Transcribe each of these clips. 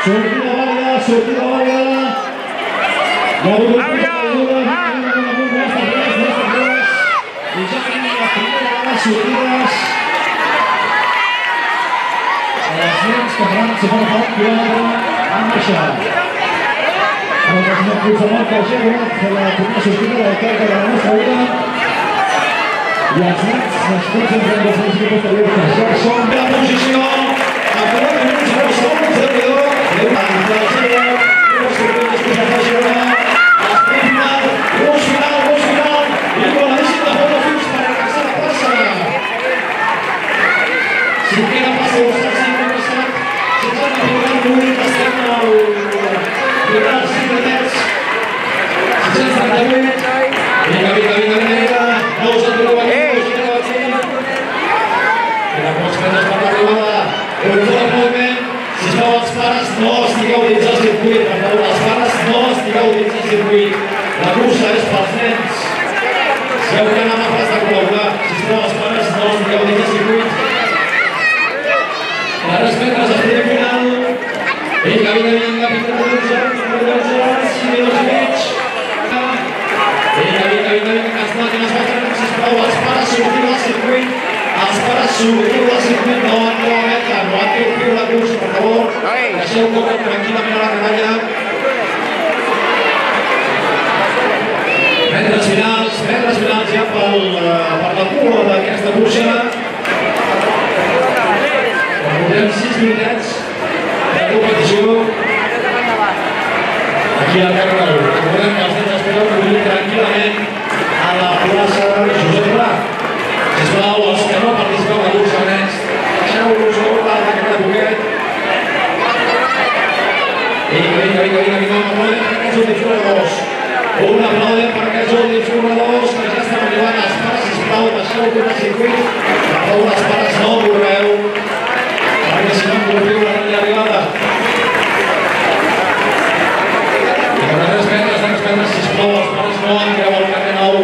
Sortida válida. La Avión. Y ya vienen las primeras sortidas. Les nens que faran si fan el quilòmetre han baixat. El senyor Puigdemont que ja ha donat la primera sortida del carta de la nostra vida. I els nens, nascuts entre els anys posteriors que ja són de la posició. A 4 minuts i 9 segons del guió. Dues sortides després de Girona. L'esprint final, gos final. I igualadíssim de Pablo Fins per la tercera plaça. Cinquena plaça de l'Estat. Estem al final 5 minets 638. Vinga, nous el trobem aquí. Vinga, com els presos per l'arribada. Un fort moviment. Sisplau, els pares no estigueu dins el circuit. Per favor, els pares no estigueu dins el circuit. La cursa és pels nens. Si heu d'anar a pas de col·laborar, sisplau, els pares no estigueu dins el circuit. A 3 metres, el primer final. Vinga, 5 minuts, 5 minuts i mig. Vinga, que es matin els veterans, sisplau, els pares sortiu del circuit. Els pares sortiu del circuit, no entreu a meta, no entreu la cursa, per favor. Deixeu córrer tranquil·lament a la canalla. Metres finals ja per la cua d'aquesta cursa. Portem 6 minutets de competició aquí al Camp Nou. Recordem que els nens esperen reunir tranquil·lament a la plaça Josep Pla. Sisplau, els que no participeu a la cursa, nens, deixeu-vos a la que queda poquet. Vinga, un aplaudiment per aquests últims corredors. Un aplaudiment per aquests últims corredors que ja estan arribant. Els pares, sisplau, deixeu tot el circuit. Per favor, els pares no correu, perquè si no em colpiu la gran arribada. I per 3 metres, sisplau, els pares no entreu al Camp Nou,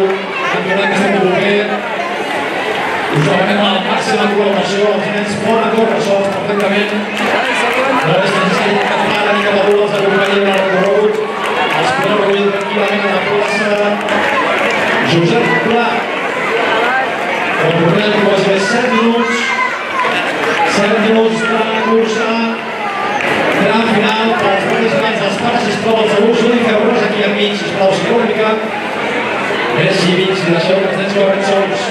han donat aquesta colper. Us demanem a la màxima col·laboració, els nens poden córrer sols perfectament. No és necessari que pare ni que badul els acompanyin en el recorregut. Els podeu recollir tranquil·lament a la plaça Josep Pla. On portem quasi 7 minuts. 7 minuts de la cursa. Gran final per als participants dels pares. Sisplau, els adults no feu res aquí enmig. Sisplau, si una mica més cívics i deixeu que els nens corren sols.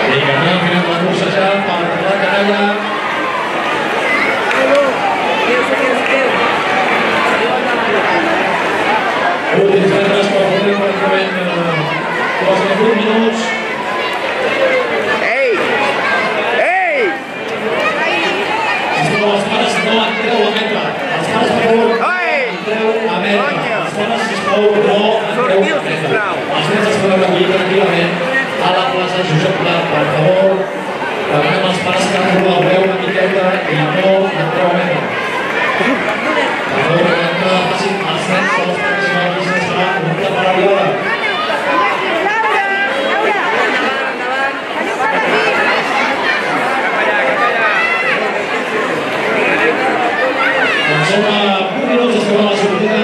Vinga, gran final de la cursa ja per la canalla. Últims metres per poder pràcticament quasi 8 minuts. Els pares no entreu a meta. Els pares, per favor, no entreu a meta. Els pares, sisplau, no entreu a meta. Els nens es poden recollir tranquil·lament a la plaça Josep Pla. Per favor, demanem als pares que col·laboreu una miqueta i no entreu a meta. Per favor, que facin els nens sols perquè si no aquí se'ns farà un pla per arribada. Som a 1 minuts d'escavar la sortida.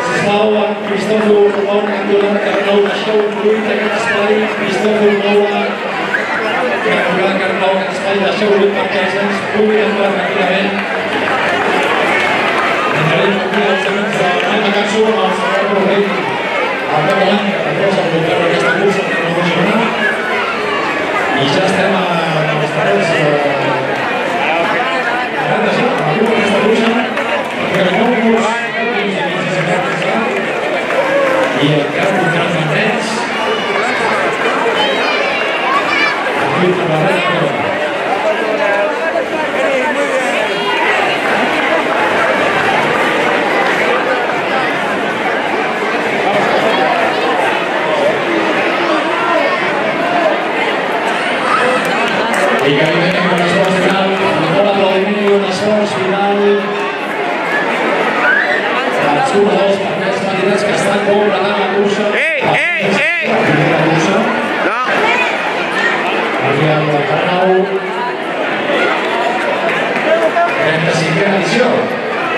Sisplau, Cristòfol Moura, campionat de Camp Nou, deixeu fluir aquest espai. Cristòfol Moura, campionat de Camp Nou, aquest espai, deixeu fluir perquè els nens puguin entrar tranquil·lament. Entrarem aquí als amics de Maima Canso amb el Salvador Borrell al capdavant, que posa el voltant d'aquesta cursa que no funcionarà. I ja estem a les parets de aquesta cursa. I encara portaran els nens aquí per la dreta prova. I que evidentment un esforç final, un bon aplaudiment i un esforç final als corredors per aquests candidats que estan completant la cursa. La cursa. Aquí amb el Camp Nou. 35a edició.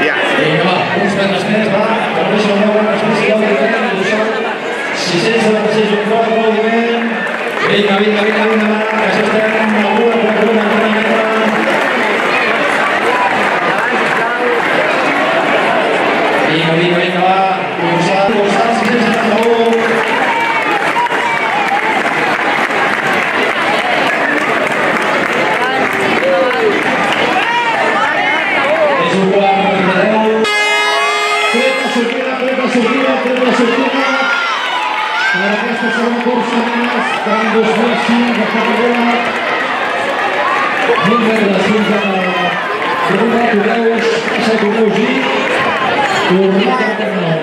Vinga, va, uns metres més, va, també som molt bones més, i el que 696 un fort moviment. Vinga, va, que ja estem amb la cura, Vinga, va, dorsal, 671. És un quart de 10. Tret la sortida. Per aquesta segona cursa més, de l'any 2005, de Catarroja. 20 metres fins a la segona, Correus, passa Correus i tornat a Catarroja.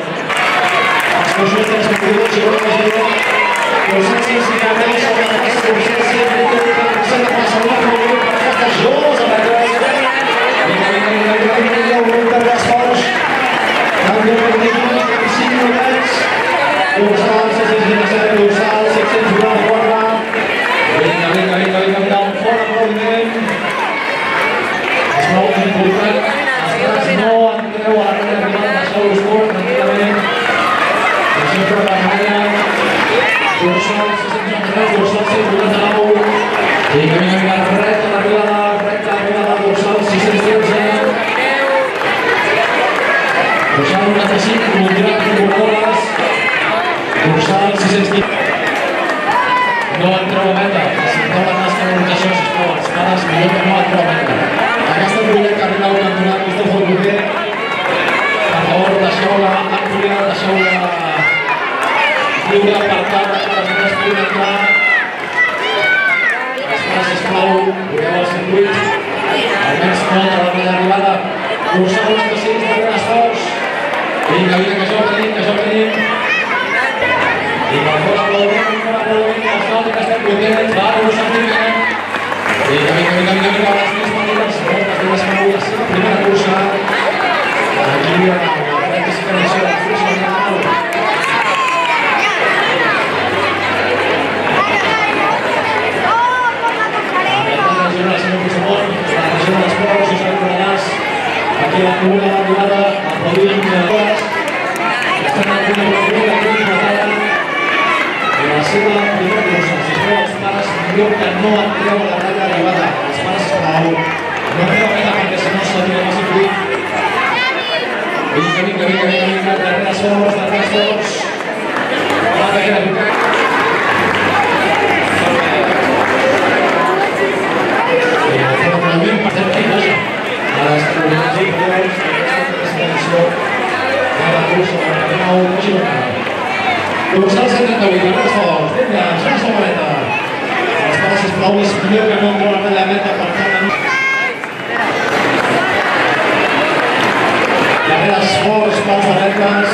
Exposició de les activitats i bones i bones. Consciències i canals sobre la passa consciència, de la passa una favor per aquestes joves a la classe. Vinga, un per les forts. Canvi de ritme, 5 minutets. Dorsal, 697, dorsal, 744. Vinga, un fort moviment. És molt important. Els no entreu a la reta arribada de Sau Esport, tranquil·lament. Sempre la malla. Dorsal, 693, dorsal, 189. Vinga, recta arribada, dorsal, 613. Dorsal 95, mundial de corredores. Dorsal 615. No entreu a meta. Si no la tasca de rotació, sisplau, les cares, millor que no entreu a meta. Aquesta volia que arriba al campionat Cristòfol Bover. Per favor, deixeu-la àmplia, deixeu-la lliure per tal que les nenes puguin entrar. Les cares, sisplau, veieu el circuit. Almenys no de la meta arribada. Dorsal 96, de les forts. Vinga, que això ho tenim. Vinga, fora aplaudiment, l'escolta que estem contents, va, no sentim. Vinga, les més petites, moltes de les conegudes, la primera cursa. Aquí a la 35a edició de la cursa nacional. La regió de la Senyor Puigdemont, la regió de l'Esport, Josep Corredàs, aquí a la tribuna arribada, aplaudint les estem a punt de la seva primera cursa. Sisplau, els pares, millor que no entreu a la ratlla arribada. Els pares, sisplau, no entreu a meta perquè si no s'atura el circuit. Vinga, darreres forts. Va, que queda picat. Per tant, vaja, a les comunitats inferiors d'aquesta edició de la cursa del Campionat Nacional. Dorsal 78, darreres forts. Vinga, ja és la maleta. Els pares, sisplau, és millor que no entreu a la meta per tant. Darreres forts, pals varetes.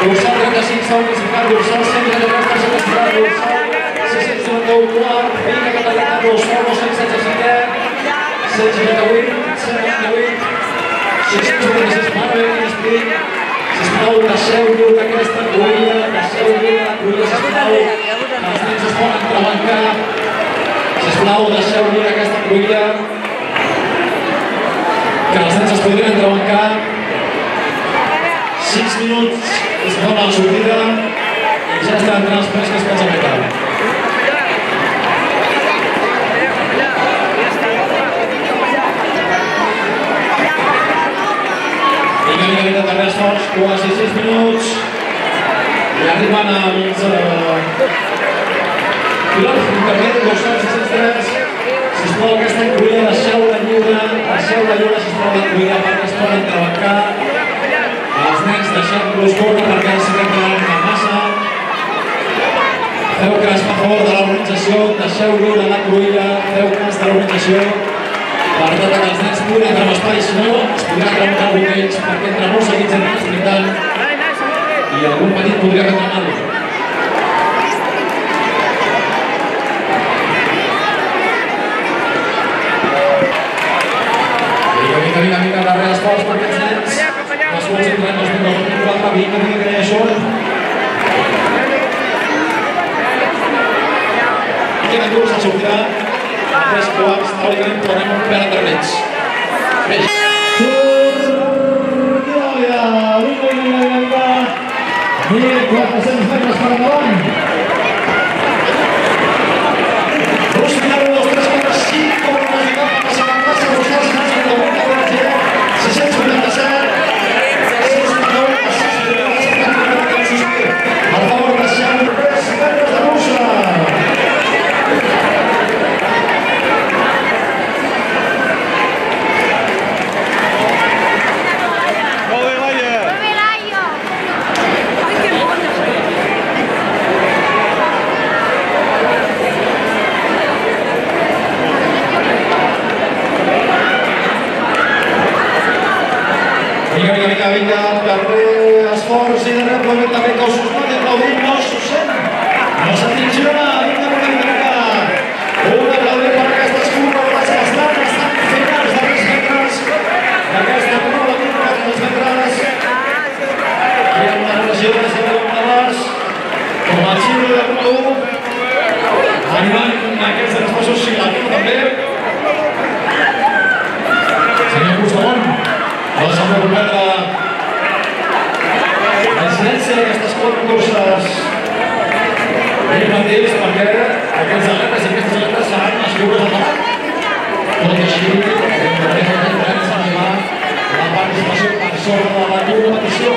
Dorsal 35, s'ha classificat, dorsal 133, per ser classificat, dorsal 691, vinga que t'ha dorsal 277, 178, 198, 686, mare meva, esprit, sisplau, deixeu lliure aquesta cruïlla, sisplau, els nens es poden trebancar, sisplau, deixeu lliure aquesta cruïlla, que els nens es podrien trebancar, 6 minuts, es dona la sortida i ja estan entrant els fresques pels a meta. Vinga, darrers forts, quasi 6 minuts. I arriben els pilots intermedis, 203. Sisplau, aquesta cruïlla, deixeu-la lliure, sisplau, cuida perquè es poden trebancar. Els nens deixant-los córrer perquè els queden una massa. Feu cas, per favor, de l'organització, deixeu lliure la cruïlla, feu cas de l'organització, per tot que els nens puguin entrar en espai, si no, es podrà trencar un d'ells, perquè entre molts equips han anat explicant i algun petit podria prendre mal. Vinga, darrere esports per aquests nens. Les quals entren 2024, vinga, que ja són. I en curs se sortirà a 3 quarts, teòricament tornem un pèl entre nens. Sortioia! Vinga! 1.400 metres per endavant. Vinga, darrer esforç i darrer aplaudiment també que us pot aplaudir, no s'ho sent, no s'atenciona, vinga. Un aplaudiment per aquestes curves que estan fent els darrers metres d'aquesta prova vinga, els metres. Hi ha una relació des de l'Onabàs, com el Xile de Colau, animant aquests transpassos Xilato també. Senyor Puigdemont, no s'ha de perdre l'incidència d'aquestes 4 curses ell mateix perquè aquests atletes i aquestes atletes seran les curses al davant. Tot i així, hem d'animar la participació per sobre de la competició.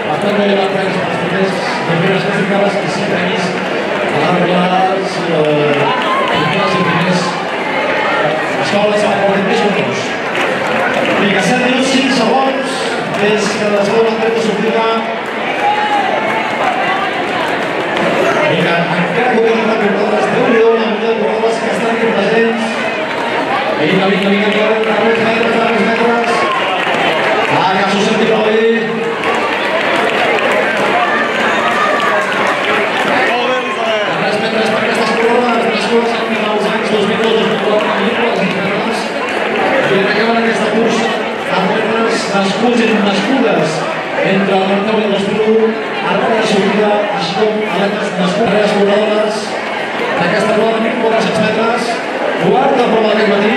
Per tant, no hi haurà premis per les primeres classificades i 5 premis a les primers escoles a la més junts. Vinga, 7 minuts, 5 segons, des que la segona atleta sortirà. Vinga, encara podem anar corredores, Déu-n'hi-do una munt de corredores que estan aquí presents. Vinga, darrers metres. Que s'ho senti prou bé. Darrers metres per aquestes corredores, les curses han fet els anys 2002, 2004, 2004, i acaben aquesta cursa atletes nascuts i nascudes entre el 99 i el 2001, arreu de sortida, així com atletes nascudes corredores d'aquesta prova de 1.400 metres, quarta prova d'aquest matí.